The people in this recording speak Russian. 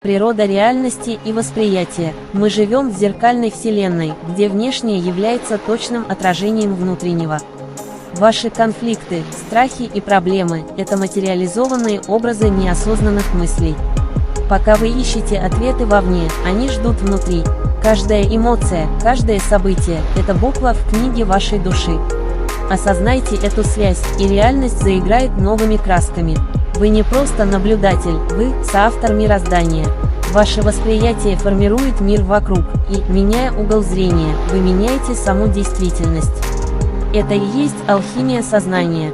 Природа реальности и восприятия. Мы живем в зеркальной вселенной, где внешнее является точным отражением внутреннего. Ваши конфликты, страхи и проблемы – это материализованные образы неосознанных мыслей. Пока вы ищете ответы вовне, они ждут внутри. Каждая эмоция, каждое событие – это буква в книге вашей души. Осознайте эту связь, и реальность заиграет новыми красками. Вы не просто наблюдатель, вы – соавтор мироздания. Ваше восприятие формирует мир вокруг, и, меняя угол зрения, вы меняете саму действительность. Это и есть алхимия сознания.